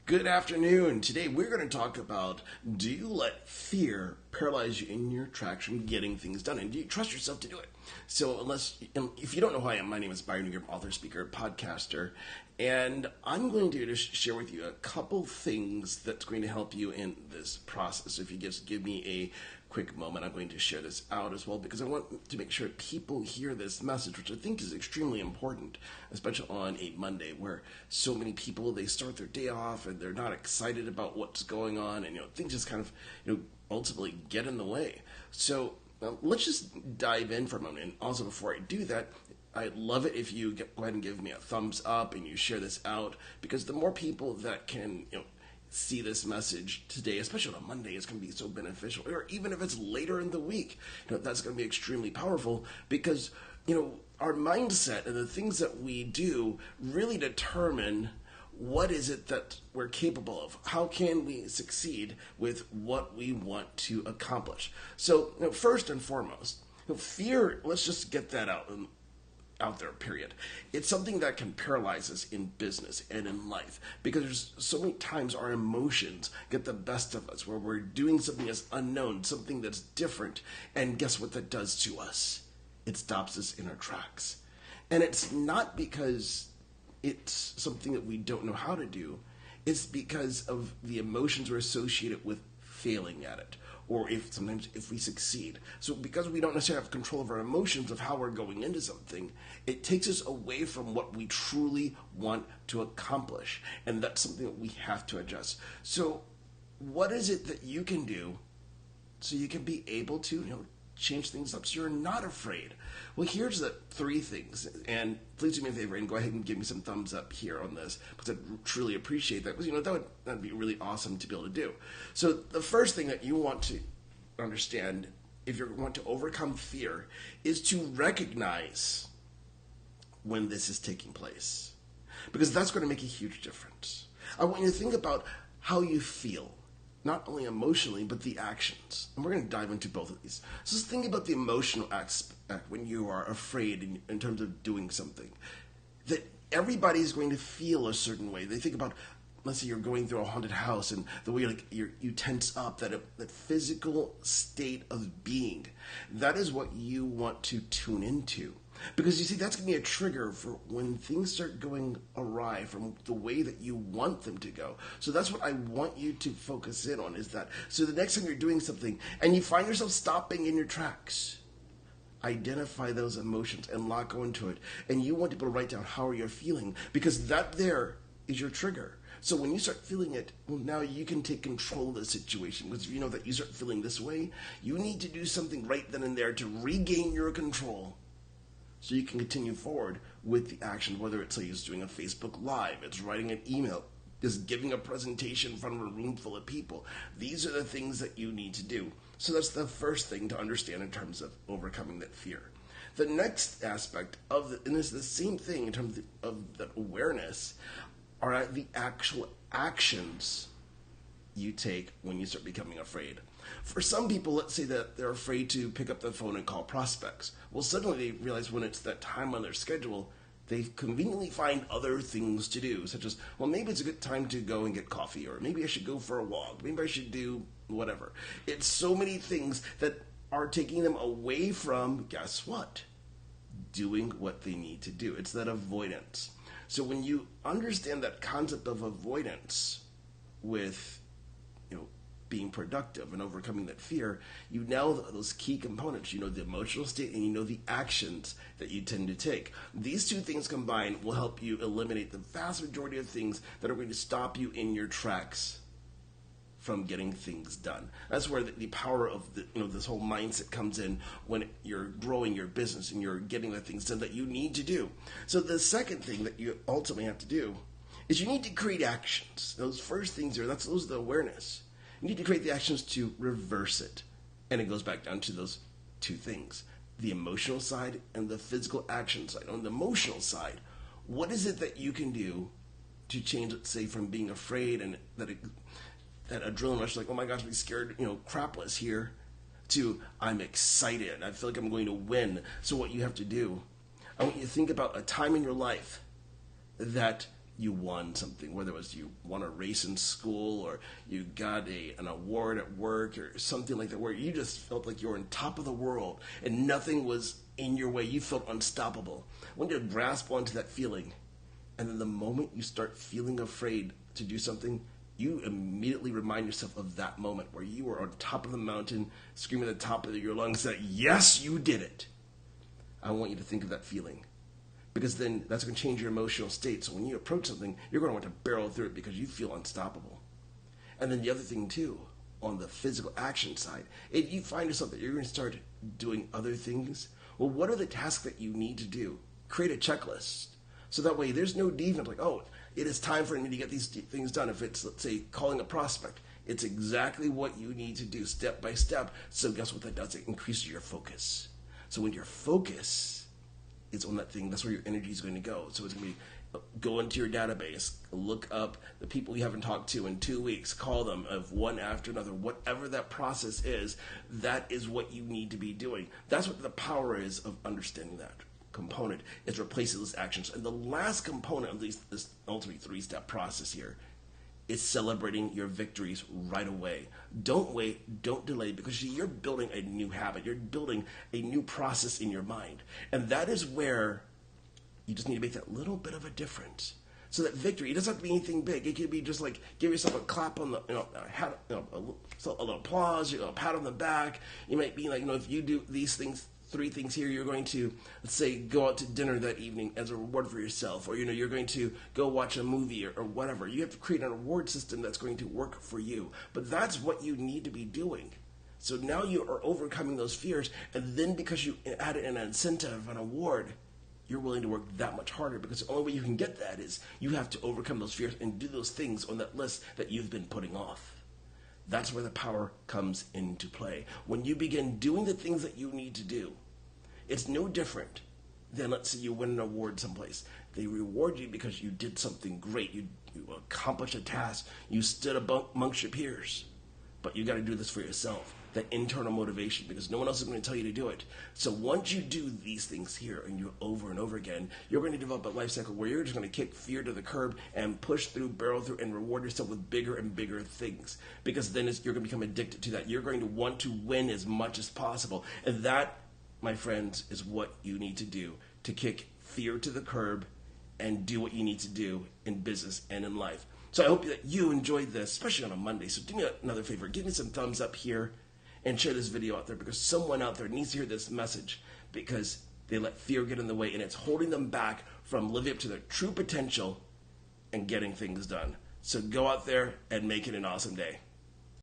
Good afternoon. Today we're going to talk about, do you let fear paralyze you in your tracks from getting things done? And do you trust yourself to do it? So if you don't know who I am, my name is Byron Ingram, author, speaker, podcaster, and I'm going to just share with you a couple things that's going to help you in this process. If you just give me a quick moment, I'm going to share this out as well because I want to make sure people hear this message, which I think is extremely important, especially on a Monday where so many people, they start their day off and they're not excited about what's going on, and things just kind of ultimately get in the way. So let's just dive in for a moment. And also, before I do that, I'd love it if you go ahead and give me a thumbs up and you share this out, because the more people that can see this message today, especially on a Monday, is going to be so beneficial. Or even if it's later in the week, that's going to be extremely powerful, because our mindset and the things that we do really determine what is it that we're capable of. How can we succeed with what we want to accomplish? So first and foremost, fear, let's just get that out there, period. It's something that can paralyze us in business and in life, because there's so many times our emotions get the best of us, where we're doing something that's unknown, something that's different, and guess what that does to us? It stops us in our tracks. And it's not because it's something that we don't know how to do. It's because of the emotions we're associated with failing at it, or if we succeed. So because we don't necessarily have control of our emotions of how we're going into something, it takes us away from what we truly want to accomplish. And that's something that we have to adjust. So what is it that you can do so you can be able to change things up so you're not afraid? Well, here's the three things, and please do me a favor and go ahead and give me some thumbs up here on this, because I truly appreciate that, because that'd be really awesome to be able to do. So the first thing that you want to understand, if you want to overcome fear, is to recognize when this is taking place, because that's going to make a huge difference. I want you to think about how you feel, not only emotionally, but the actions. And we're going to dive into both of these. So just think about the emotional aspect when you are afraid in terms of doing something. That everybody's going to feel a certain way. They think about, let's say you're going through a haunted house, and the way you tense up, that physical state of being. That is what you want to tune into. Because you see, that's going to be a trigger for when things start going awry from the way that you want them to go. So that's what I want you to focus in on, is that. So the next time you're doing something and you find yourself stopping in your tracks, identify those emotions and lock onto it. And you want people to write down how you're feeling, because that there is your trigger. So when you start feeling it, well, now you can take control of the situation. Because if you know that you start feeling this way, you need to do something right then and there to regain your control, so you can continue forward with the action, whether it's like just doing a Facebook Live, it's writing an email, just giving a presentation in front of a room full of people. These are the things that you need to do. So that's the first thing to understand in terms of overcoming that fear. The next aspect and this is the same thing in terms of that awareness, are the actual actions you take when you start becoming afraid. For some people, let's say that they're afraid to pick up the phone and call prospects. Well, suddenly they realize when it's that time on their schedule, they conveniently find other things to do, such as, well, maybe it's a good time to go and get coffee, or maybe I should go for a walk, maybe I should do whatever. It's so many things that are taking them away from, guess what? Doing what they need to do. It's that avoidance. So when you understand that concept of avoidance with being productive and overcoming that fear, you know those key components. You know the emotional state, and you know the actions that you tend to take. These two things combined will help you eliminate the vast majority of things that are going to stop you in your tracks from getting things done. That's where the power of this whole mindset comes in, when you're growing your business and you're getting the things done that you need to do. So the second thing that you ultimately have to do is you need to create actions. Those first things those are the awareness. You need to create the actions to reverse it. And it goes back down to those two things, the emotional side and the physical action side. On the emotional side, what is it that you can do to change, let's say, from being afraid and that adrenaline rush, like, oh my gosh, I'm scared, crapless here, to I'm excited, I feel like I'm going to win. So what you have to do, I want you to think about a time in your life that you won something, whether it was you won a race in school or you got an award at work or something like that, where you just felt like you were on top of the world and nothing was in your way. You felt unstoppable. I want you to grasp onto that feeling. And then the moment you start feeling afraid to do something, you immediately remind yourself of that moment where you were on top of the mountain, screaming at the top of your lungs that, yes, you did it. I want you to think of that feeling. Because then that's going to change your emotional state. So when you approach something, you're going to want to barrel through it because you feel unstoppable. And then the other thing, too, on the physical action side, if you find yourself that you're going to start doing other things, well, what are the tasks that you need to do? Create a checklist. So that way there's no defense like, oh, it is time for me to get these things done. If it's, let's say, calling a prospect, it's exactly what you need to do step by step. So guess what that does? It increases your focus. So when your focus is on that thing, that's where your energy is going to go. So it's going to be go into your database, look up the people you haven't talked to in 2 weeks, call them of one after another. Whatever that process is, that is what you need to be doing. That's what the power is of understanding that component, is replacing those actions. And the last component of this ultimate 3-step process here is celebrating your victories right away. Don't wait, don't delay, because you're building a new habit. You're building a new process in your mind. And that is where you just need to make that little bit of a difference. So that victory, it doesn't have to be anything big. It could be just like give yourself a clap on the, a little applause, a pat on the back. You might be like, if you do these things, 3 things here, you're going to, let's say, go out to dinner that evening as a reward for yourself, or you're going to go watch a movie or whatever. You have to create a reward system that's going to work for you. But that's what you need to be doing. So now you are overcoming those fears, and then because you added an incentive, an award, you're willing to work that much harder, because the only way you can get that is you have to overcome those fears and do those things on that list that you've been putting off. That's where the power comes into play. When you begin doing the things that you need to do, it's no different than, let's say, you win an award someplace. They reward you because you did something great. You accomplished a task. You stood amongst your peers. But you got to do this for yourself, that internal motivation, because no one else is going to tell you to do it. So once you do these things here and you over and over again, you're going to develop a life cycle where you're just going to kick fear to the curb and push through, barrel through, and reward yourself with bigger and bigger things. Because then you're going to become addicted to that. You're going to want to win as much as possible. And that, my friends, is what you need to do to kick fear to the curb and do what you need to do in business and in life. So I hope that you enjoyed this, especially on a Monday. So do me another favor. Give me some thumbs up here and share this video out there, because someone out there needs to hear this message, because they let fear get in the way and it's holding them back from living up to their true potential and getting things done. So go out there and make it an awesome day.